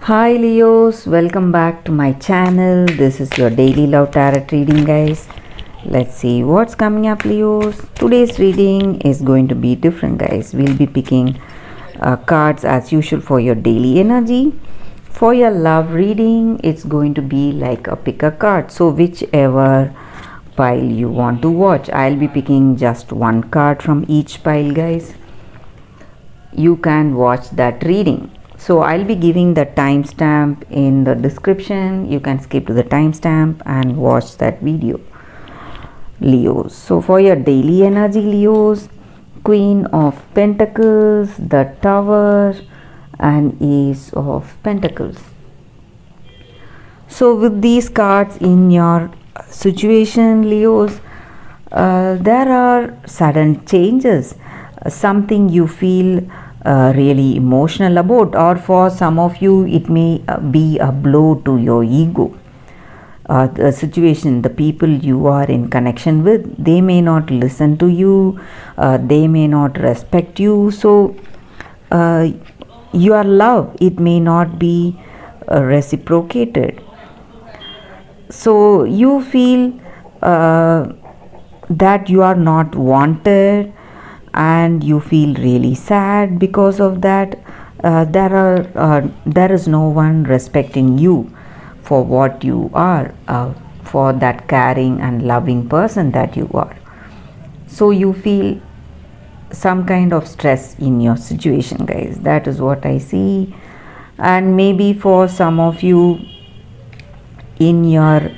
Hi Leos, welcome back to my channel. This is your daily love tarot reading, guys. Let's see what's coming up, Leos. Today's reading is going to be different, guys. We'll be picking cards as usual for your daily energy. For your love reading, it's going to be like a pick a card. So whichever pile you want to watch, I'll be picking just one card from each pile, guys. You can watch that reading. So I'll be giving the timestamp in the description. You can skip to the timestamp and watch that video, Leos. So for your daily energy, Leos, Queen of Pentacles, the Tower, and Ace of Pentacles. So with these cards in your situation, Leos, there are sudden changes, something you feel really emotional about, or for some of you it may be a blow to your ego. The situation, the people you are in connection with, they may not listen to you, they may not respect you. So your love, it may not be reciprocated. So you feel that you are not wanted, and you feel really sad because of that. There is no one respecting you for what you are, for that caring and loving person that you are. So you feel some kind of stress in your situation, guys. That is what I see. And maybe for some of you in your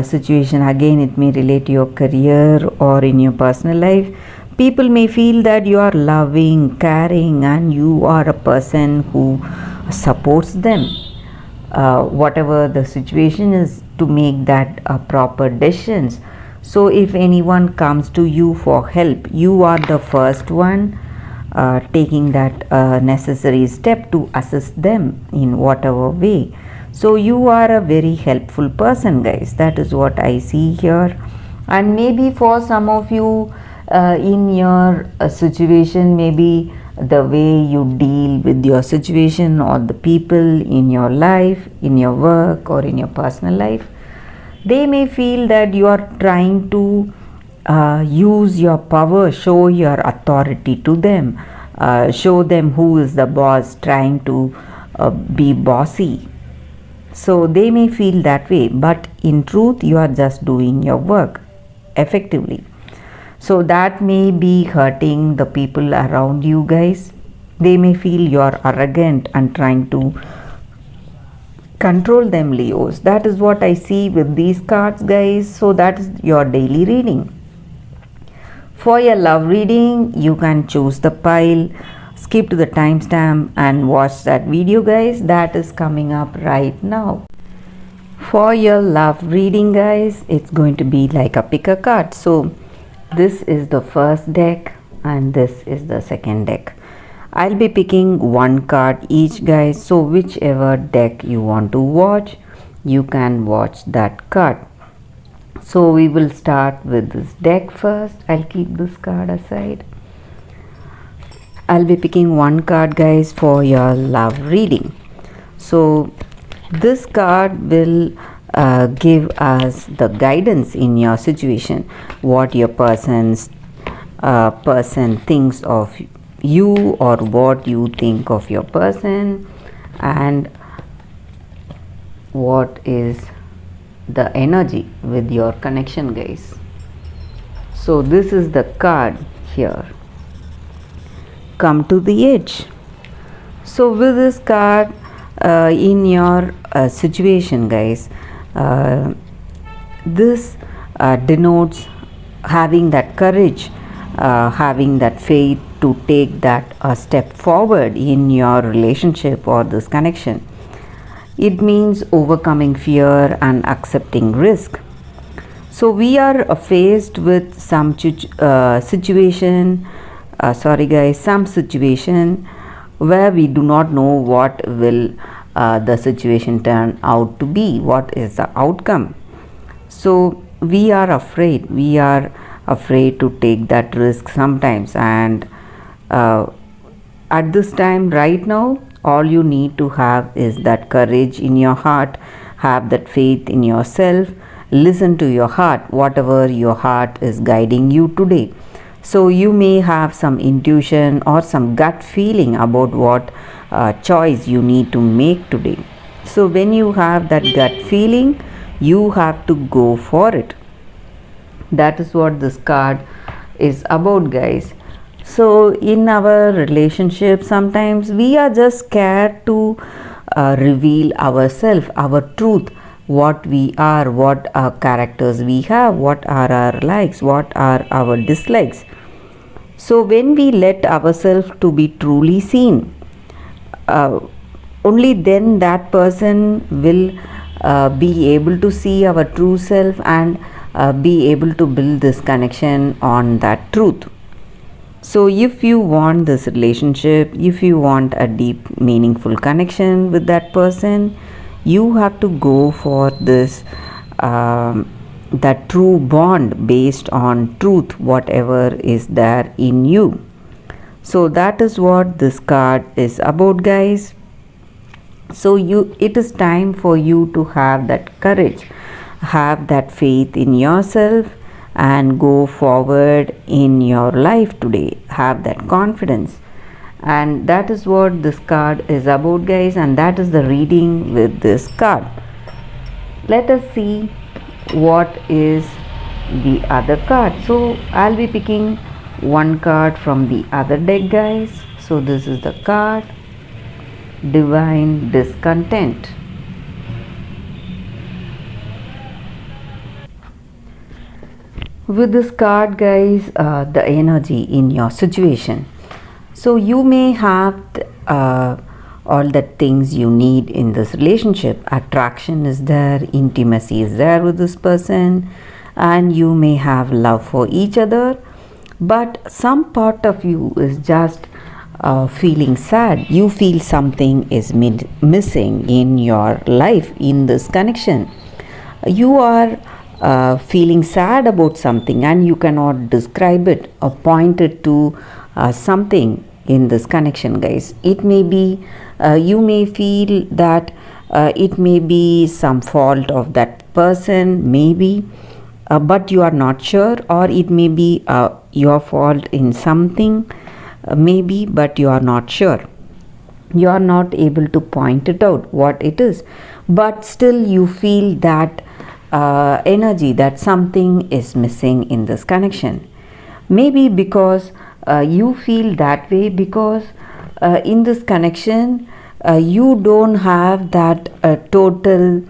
situation, again it may relate to your career or in your personal life. People may feel that you are loving, caring, and you are a person who supports them, whatever the situation is, to make that proper decisions. So if anyone comes to you for help, you are the first one taking that necessary step to assist them in whatever way. So you are a very helpful person, guys. That is what I see here. And maybe for some of you in your situation, maybe the way you deal with your situation or the people in your life, in your work or in your personal life, they may feel that you are trying to use your power, show your authority to them, show them who is the boss, trying to be bossy. So they may feel that way, but in truth you are just doing your work effectively. So that may be hurting the people around you, guys. They may feel you are arrogant and trying to control them, Leos. That is what I see with these cards, guys. So that is your daily reading. For your love reading, you can choose the pile, skip to the timestamp and watch that video, guys. That is coming up right now. For your love reading, guys, it's going to be like a pick a card. So this is the first deck and this is the second deck. I'll be picking one card each, guys. So whichever deck you want to watch, you can watch that card. So we will start with this deck first. I'll keep this card aside. I'll be picking one card, guys, for your love reading. So this card will give us the guidance in your situation, what your person thinks of you or what you think of your person, and what is the energy with your connection, guys. So this is the card here, come to the edge. So with this card in your situation, guys, this denotes having that courage, having that faith to take that step forward in your relationship or this connection. It means overcoming fear and accepting risk. So we are faced with some situation, some situation where we do not know what will the situation turn out to be, what is the outcome. So we are afraid to take that risk sometimes, and at this time right now All you need to have is that courage in your heart, have that faith in yourself, listen to your heart, whatever your heart is guiding you today. So you may have some intuition or some gut feeling about what choice you need to make today. So when you have that gut feeling, you have to go for it. That is what this card is about, guys. So in our relationship, sometimes we are just scared to reveal ourselves, our truth, what we are, what our characters we have, what are our likes, what are our dislikes. So when we let ourselves to be truly seen, only then that person will be able to see our true self and be able to build this connection on that truth. So if you want this relationship, if you want a deep meaningful connection with that person, you have to go for this that true bond based on truth, whatever is there in you. So that is what this card is about, guys. So it is time for you to have that courage, have that faith in yourself, and go forward in your life today. Have that confidence. And that is what this card is about, guys, and that is the reading with this card. Let us see what is the other card. So I'll be picking one card from the other deck, guys. So this is the card Divine Discontent. With this card, guys, the energy in your situation. So you may have all the things you need in this relationship. Attraction is there, intimacy is there with this person, and you may have love for each other, but some part of you is just feeling sad. You feel something is missing in your life in this connection. You are feeling sad about something and you cannot describe it or point it to something in this connection, guys. It may be you may feel that it may be some fault of that person, maybe, but you are not sure, or it may be your fault in something, maybe, but you are not sure. You are not able to point it out what it is, but still you feel that energy that something is missing in this connection. Maybe because you feel that way because in this connection you don't have that total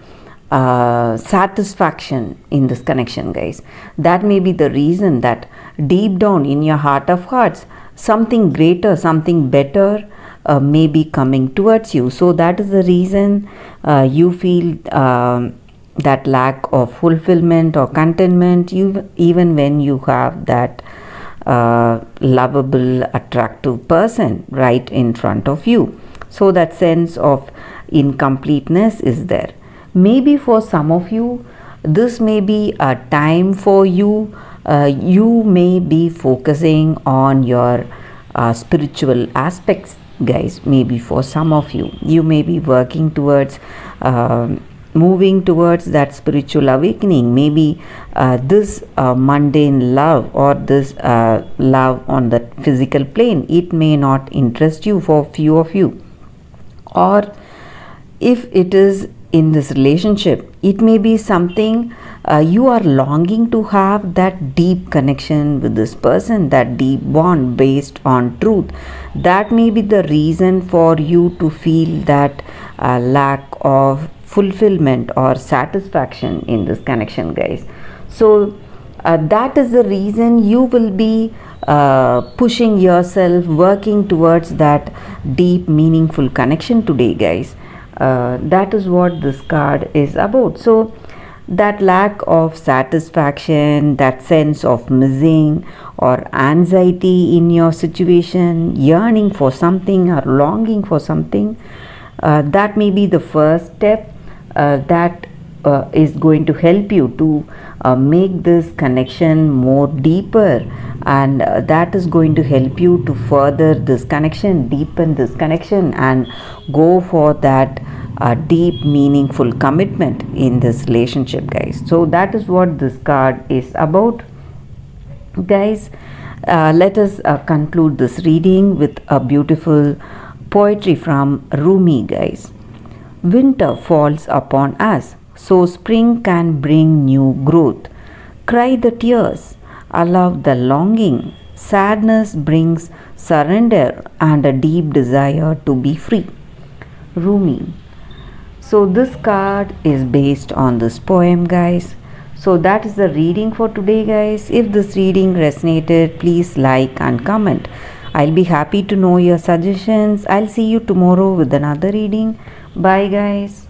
satisfaction in this connection, guys. That may be the reason that deep down in your heart of hearts something greater, something better may be coming towards you. So that is the reason you feel that lack of fulfillment or contentment, even when you have that lovable, attractive person right in front of you. So that sense of incompleteness is there. Maybe for some of you, this may be a time for you. You may be focusing on your spiritual aspects, guys. Maybe for some of you, you may be working towards moving towards that spiritual awakening. Maybe this mundane love or this love on the physical plane, it may not interest you for few of you. Or if it is in this relationship, it may be something you are longing to have that deep connection with this person, that deep bond based on truth. That may be the reason for you to feel that lack of fulfillment or satisfaction in this connection, guys. So that is the reason you will be pushing yourself, working towards that deep meaningful connection today, guys. That is what this card is about. So that lack of satisfaction, that sense of missing or anxiety in your situation, yearning for something or longing for something, that may be the first step that is going to help you to make this connection more deeper, and that is going to help you to further this connection, deepen this connection, and go for that deep meaningful commitment in this relationship, guys. So that is what this card is about, guys. Let us conclude this reading with a beautiful poetry from Rumi, guys. Winter falls upon us, so spring can bring new growth. Cry the tears, allow the longing. Sadness brings surrender and a deep desire to be free. Rumi. So, this card is based on this poem, guys. So, that is the reading for today, guys. If this reading resonated, please like and comment. I'll be happy to know your suggestions. I'll see you tomorrow with another reading. Bye, guys.